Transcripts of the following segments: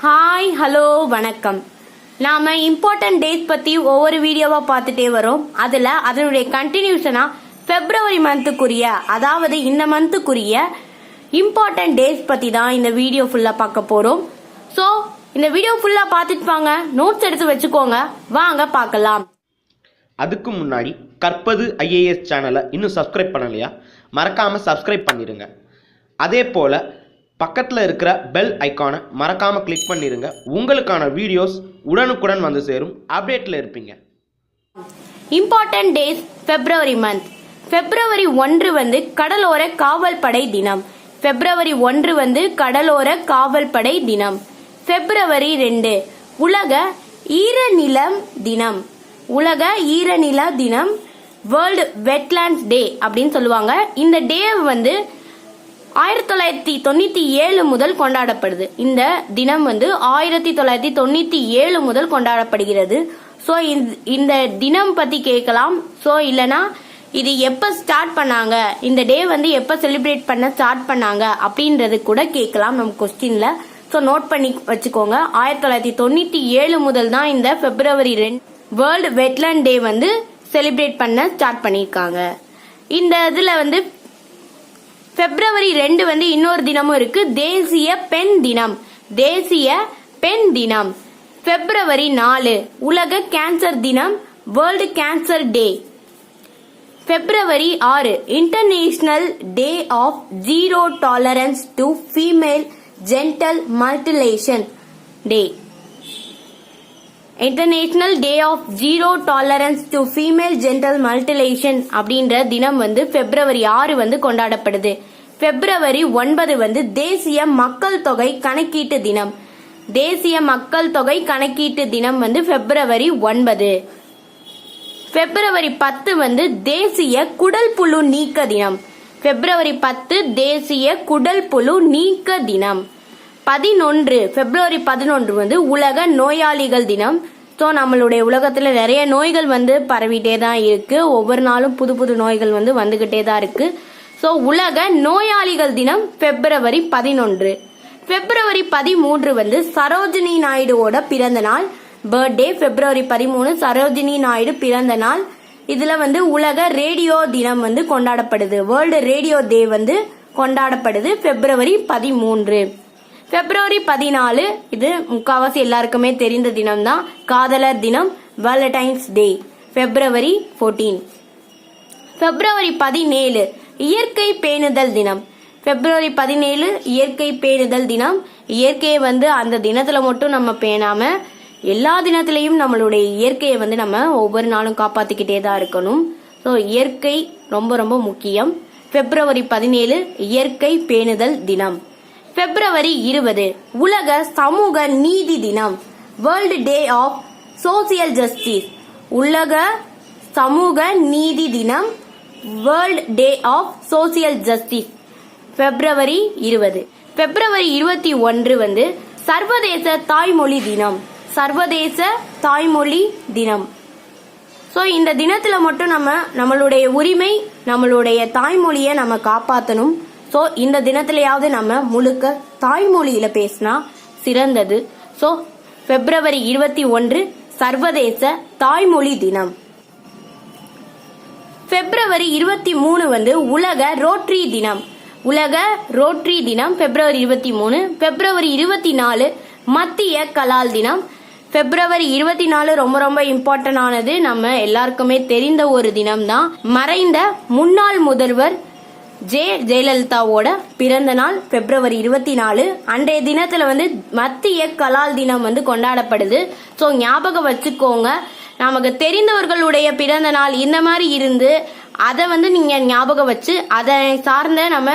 Hi hello வணக்கம். நாம important date பத்தி ஒவ்வொரு வீடியோவா பார்த்துட்டே வரோம். அதுல அதனுடைய கண்டினியூஷனா பிப்ரவரி மந்த்துக்குரிய, அதாவது இந்த மந்த்துக்குரிய இம்பார்ட்டன்ட் டேட்ஸ் பத்தி தான் இந்த வீடியோ ஃபுல்லா பார்க்க போறோம். சோ இந்த வீடியோ ஃபுல்லா பார்த்துட்டு வாங்க, நோட்ஸ் எடுத்து வச்சுக்கோங்க, வாங்க பார்க்கலாம். அதுக்கு முன்னாடி கற்பது IAS சேனலை இன்னும் சப்ஸ்கிரைப் பண்ணலையா? மறக்காம சப்ஸ்கிரைப் பண்ணிடுங்க. அதே போல பக்கத்தில் இருக்கிற பெல் ஐக்கானை மறக்காம கிளிக் பண்ணிடுங்க. உங்களுக்கான வீடியோஸ் உடனுக்குடன் வந்து சேரும், அப்டேட்ல இருப்பீங்க. இம்பார்ட்டன்ட் டேஸ் பிப்ரவரி மந்த். பிப்ரவரி 1 வந்து கடலோர காவல் படை தினம். பிப்ரவரி 1 வந்து கடலோர காவல் படை தினம். பிப்ரவரி 2 உலக ஈரநிலம் தினம். உலக ஈரநில தினம், வேர்ல்டு வெட்லாண்ட்ஸ் டே அப்படின்னு சொல்லுவாங்க. இந்த டே வந்து 1997 முதல் கொண்டாடப்படுது. இந்த தினம் வந்து 1997 முதல் கொண்டாடப்படுகிறது. ஸோ இந்த தினம் பத்தி கேட்கலாம். ஸோ இல்லனா இது எப்ப ஸ்டார்ட் பண்ணாங்க, இந்த டே வந்து எப்ப செலிப்ரேட் பண்ண ஸ்டார்ட் பண்ணாங்க அப்படின்றது கூட கேட்கலாம் நம்ம கொஸ்டின்ல. ஸோ நோட் பண்ணி வச்சுக்கோங்க. 1997 முதல் தான் இந்த பிப்ரவரி 2 வேர்ல்டு வெட்லாண்ட் டே வந்து செலிப்ரேட் பண்ண ஸ்டார்ட் பண்ணிருக்காங்க. இந்த இதுல வந்து பிப்ரவரி 2 வந்து இன்னொரு தினமும் இருக்கு, தேசிய பெண் தினம். தேசிய பெண் தினம். பிப்ரவரி 4 உலக கேன்சர் தினம், world cancer day. February 6 international day of zero tolerance to female genital mutilation day. International day of zero tolerance to female genital mutilation அப்படின்ற தினம் வந்து பிப்ரவரி 6 வந்து கொண்டாடப்படுது. பிப்ரவரி 9 வந்து தேசிய மக்கள் தொகை கணக்கீட்டு தினம். தேசிய மக்கள் தொகை கணக்கீட்டு தினம் வந்து பிப்ரவரி 9. பிப்ரவரி 10 வந்து தேசிய குடல் புழு நீக்க தினம். பிப்ரவரி 10 தேசிய குடல் புழு நீக்க தினம். 11 பிப்ரவரி 11 வந்து உலக நோயாளிகள் தினம். ஸோ நம்மளுடைய உலகத்துல நிறைய நோய்கள் வந்து பரவிட்டே தான் இருக்கு. ஒவ்வொரு நாளும் புது புது நோய்கள் வந்து வந்துகிட்டே தான் இருக்கு. ஸோ உலக நோயாளிகள் தினம் பிப்ரவரி 11. பிப்ரவரி 13 வந்து சரோஜினி நாயுடுவோட பிறந்த நாள், பர்த்டே. பிப்ரவரி 13 சரோஜினி நாயுடு பிறந்த நாள். இதுல வந்து உலக ரேடியோ தினம் வந்து கொண்டாடப்படுது. வேர்ல்டு ரேடியோ டே வந்து கொண்டாடப்படுது பிப்ரவரி 13. பிப்ரவரி 14 இது முக்காவாசி எல்லாருக்குமே தெரிந்த தினம் தான், காதலர் தினம், வேலண்டைன்ஸ் டே. பிப்ரவரி 14. பிப்ரவரி 17 இயற்கை பேணுதல் தினம். பிப்ரவரி 17 இயற்கை பேணுதல் தினம். இயற்கையை வந்து அந்த தினத்துல மட்டும் நம்ம பேணாம எல்லா தினத்திலையும் நம்மளுடைய இயற்கையை வந்து நம்ம ஒவ்வொரு நாளும் காப்பாத்திக்கிட்டே தான் இருக்கணும். ஸோ இயற்கை ரொம்ப ரொம்ப முக்கியம். பிப்ரவரி 17 இயற்கை பேணுதல் தினம். பிப்ரவரி 20 உலக சமூக நீதி தினம், world day of social justice. உலக சமூக நீதி தினம், world day of social justice. February 20. February 21 வந்து சர்வதேச தாய்மொழி தினம். சர்வதேச தாய்மொழி தினம். ஸோ இந்த தினத்துல மட்டும் நம்மளுடைய உரிமை, நம்மளுடைய தாய்மொழியை நம்ம காப்பாற்றணும். ஸோ இந்த தினத்திலேயாவது நம்ம முழுக்க தாய்மொழியில பேசினா சிறந்தது. ஸோ பிப்ரவரி 21 சர்வதேச தாய்மொழி தினம். பிப்ரவரி 23 வந்து உலக ரோட்டரி தினம். உலக ரோட்டரி தினம் பிப்ரவரி 23. பிப்ரவரி 24 மத்திய கலால் தினம். பிப்ரவரி 24 ரொம்ப ரொம்ப இம்பார்ட்டன்ட் ஆனது, நம்ம எல்லாருக்குமே தெரிந்த ஒரு தினம் தான். மறைந்த முன்னாள் முதல்வர் ஜெயலலிதாவோட பிறந்த நாள் பிப்ரவரி 24. அன்றைய தினத்துல வந்து மத்திய கலால் தினம் வந்து கொண்டாடப்படுது. ஸோ ஞாபகம் வச்சுக்கோங்க, நமக்கு தெரிந்தவர்களுடைய பிறந்த நாள் இந்த மாதிரி இருந்து அதை வந்து நீங்க ஞாபகம் வச்சு அதை சார்ந்த நம்ம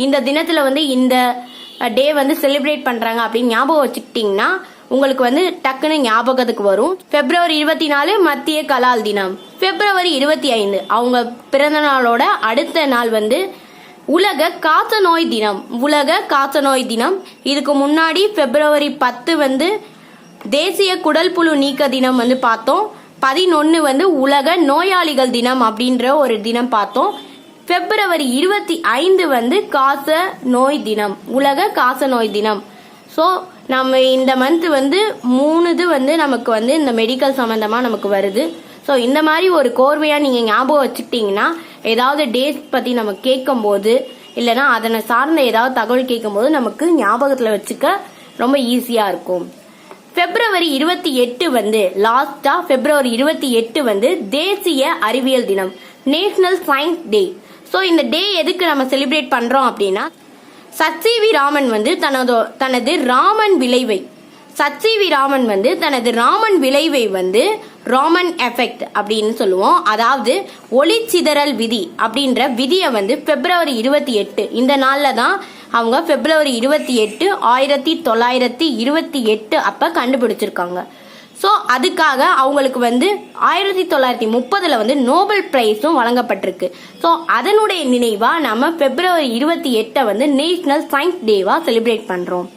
இந்த தினத்துல வந்து இந்த டே வந்து செலிப்ரேட் பண்றாங்க அப்படின்னு ஞாபகம் வச்சுக்கிட்டீங்கன்னா உங்களுக்கு வந்து டக்குன்னு ஞாபகத்துக்கு வரும். பிப்ரவரி 24 மத்திய கலால் தினம். பிப்ரவரி 25 அவங்க பிறந்த நாளோட அடுத்த நாள் வந்து உலக காசநோய் தினம். உலக காசநோய் தினம். இதுக்கு முன்னாடி பிப்ரவரி 10 வந்து தேசிய குடல் புழு நீக்க தினம் வந்து பார்த்தோம். 11 வந்து உலக நோயாளிகள் தினம் அப்படின்ற ஒரு தினம் பார்த்தோம். பிப்ரவரி 25 வந்து காச நோய் தினம், உலக காச நோய் தினம். ஸோ நம்ம இந்த மந்த் வந்து 3 இது வந்து நமக்கு வந்து இந்த மெடிக்கல் சம்பந்தமா நமக்கு வருது. ஸோ இந்த மாதிரி ஒரு கோர்வையா நீங்க ஞாபகம் வச்சுக்கிட்டீங்கன்னா ஏதாவது டேட் பத்தி நம்ம கேட்கும் போது இல்லைன்னா அதனை சார்ந்த ஏதாவது தகவல் கேட்கும் போது நமக்கு ஞாபகத்துல வச்சுக்க ரொம்ப ஈஸியா இருக்கும். February 28 வந்து லாஸ்டா February 28 வந்து தேசிய அறிவியல் தினம், நேஷனல் சயின்ஸ் டே. ஸோ இந்த டே எதுக்கு நம்ம செலிப்ரேட் பண்றோம் அப்படின்னா சச்சிவி ராமன் வந்து தனது ராமன் விளைவை வந்து ராமன் எஃபெக்ட் அப்படின்னு சொல்லுவோம். அதாவது ஒளிச்சிதறல் விதி அப்படின்ற விதியை வந்து February 28 இந்த நாள்ல தான் அவங்க February 28 1928 அப்ப கண்டுபிடிச்சிருக்காங்க. ஸோ அதுக்காக அவங்களுக்கு வந்து 1930 வந்து நோபல் பிரைஸும் வழங்கப்பட்டிருக்கு. ஸோ அதனுடைய நினைவா நம்ம February 28 வந்து நேஷனல் சயின்ஸ் டேவா செலிப்ரேட் பண்றோம்.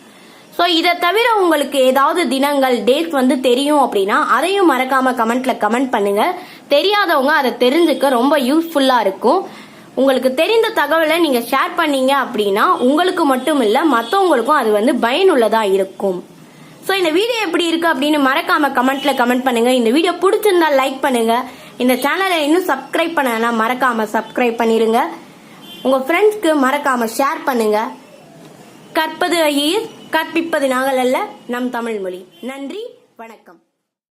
ஸோ இதை தவிர உங்களுக்கு ஏதாவது தினங்கள் டேட் வந்து தெரியும் அப்படின்னா அதையும் மறக்காம கமெண்ட்ல கமெண்ட் பண்ணுங்க. தெரியாதவங்க அதை தெரிஞ்சுக்க ரொம்ப யூஸ்ஃபுல்லா இருக்கும். உங்களுக்கு தெரிந்த தகவலை நீங்க ஷேர் பண்ணீங்க அப்படின்னா உங்களுக்கு மட்டும் இல்ல மற்றவங்களுக்கும் அது வந்து பயனுள்ளதா இருக்கும். ஸோ இந்த வீடியோ எப்படி இருக்கு அப்படின்னு மறக்காம கமெண்ட்ல கமெண்ட் பண்ணுங்க. இந்த வீடியோ பிடிச்சிருந்தா லைக் பண்ணுங்க. இந்த சேனலை இன்னும் சப்ஸ்கிரைப் பண்ணலன்னா மறக்காம சப்ஸ்கிரைப் பண்ணிருங்க. உங்க ஃப்ரெண்ட்ஸ்க்கு மறக்காம ஷேர் பண்ணுங்க. கற்பது ஐஏஎஸ், கற்பிப்பது நாங்கள் அல்ல, நம் தமிழ் மொழி. நன்றி, வணக்கம்.